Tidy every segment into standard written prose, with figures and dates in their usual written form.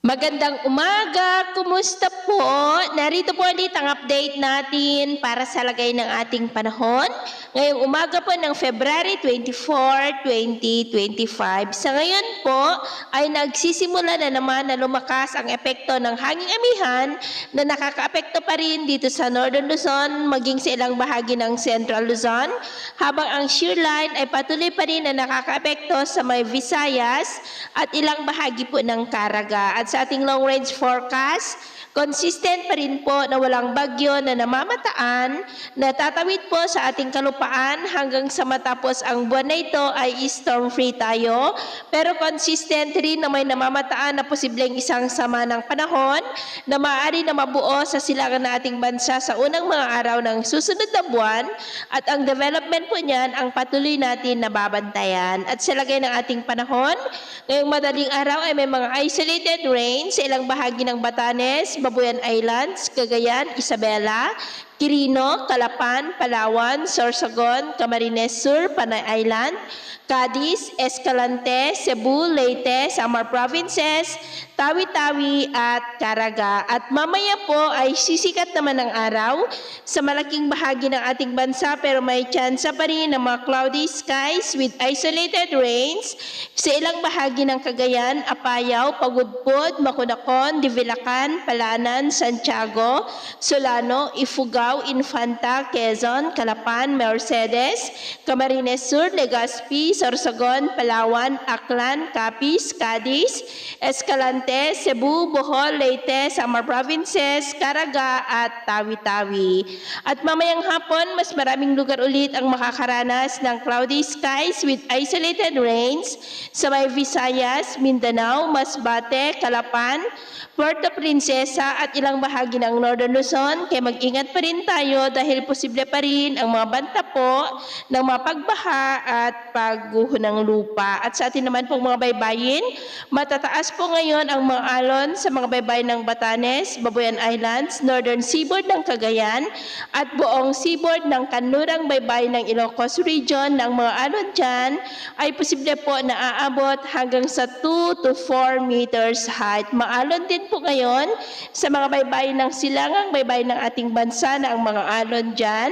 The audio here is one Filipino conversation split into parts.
Magandang umaga! Kumusta po? Narito po ulit ang update natin para sa lagay ng ating panahon. Ngayong umaga po ng February 24, 2025. Sa ngayon po ay nagsisimula na naman na lumakas ang epekto ng hanging amihan na nakakaapekto pa rin dito sa Northern Luzon maging sa ilang bahagi ng Central Luzon, habang ang shear line ay patuloy pa rin na nakakaapekto sa may Visayas at ilang bahagi po ng Caraga. At sa ating long range forecast, consistent pa rin po na walang bagyo na namamataan na tatawid po sa ating kalupaan hanggang sa matapos ang buwan na ito ay storm free tayo. Pero consistent rin na may namamataan na posibleng isang sama ng panahon na maaari na mabuo sa silangan ng ating bansa sa unang mga araw ng susunod na buwan, at ang development po niyan ang patuloy natin na babantayan. At sa lagay ng ating panahon, ngayong madaling araw ay may mga isolated rain sa ilang bahagi ng Batanes, Babuyan Islands, Cagayan, Isabela, Quirino, Calapan, Palawan, Sorsogon, Camarines Sur, Panay Island, Cadiz, Escalante, Cebu, Leyte, Samar Provinces, Tawi-Tawi at Caraga. At mamaya po ay sisikat naman ang araw sa malaking bahagi ng ating bansa, pero may tsansa pa rin ng mga cloudy skies with isolated rains sa ilang bahagi ng Cagayan, Apayao, Pagudpud, Macunacon, Divilacan, Palanan, Santiago, Solano, Ifugao, Infanta, Quezon, Calapan, Mercedes, Camarines Sur, Legazpi, Sorsogon, Palawan, Aklan, Capiz, Cadiz, Escalante, Cebu, Bohol, Leyte, Samar Provinces, Caraga at Tawi-Tawi. At mamayang hapon, mas maraming lugar ulit ang makakaranas ng cloudy skies with isolated rains sa may Visayas, Mindanao, Masbate, Calapan, Puerto Princesa at ilang bahagi ng Northern Luzon. Kaya mag-ingat pa rin tayo dahil posible pa rin ang mga banta po ng mga pagbaha at pagguho ng lupa. At sa atin naman pong mga baybayin, matataas po ngayon ang mga alon sa mga baybayin ng Batanes, Babuyan Islands, Northern Seaboard ng Cagayan at buong seaboard ng kanlurang baybayin ng Ilocos Region. Ng mga alon dyan ay posible po na aabot hanggang sa 2 to 4 meters height. Maalon din po ngayon sa mga baybayin ng silangang baybayin ng ating bansa na ang mga alon dyan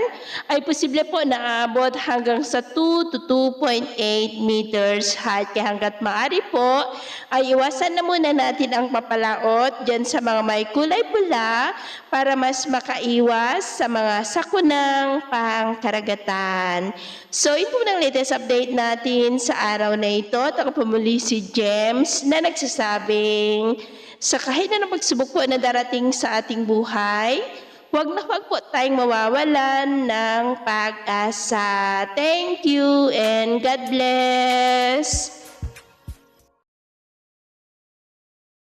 ay posible po na aabot hanggang sa 2 to 2.8 meters height. Kaya hanggat maaari po ay iwasan na muna natin ang papalaot dyan sa mga may kulay pula para mas makaiwas sa mga sakunang pangkaragatan. So ito po ng latest update natin sa araw na ito. At ako po muli si James na nagsasabing sa kahit na pagsubok po na darating sa ating buhay, huwag na huwag po tayong mawawalan ng pag-asa. Thank you and God bless!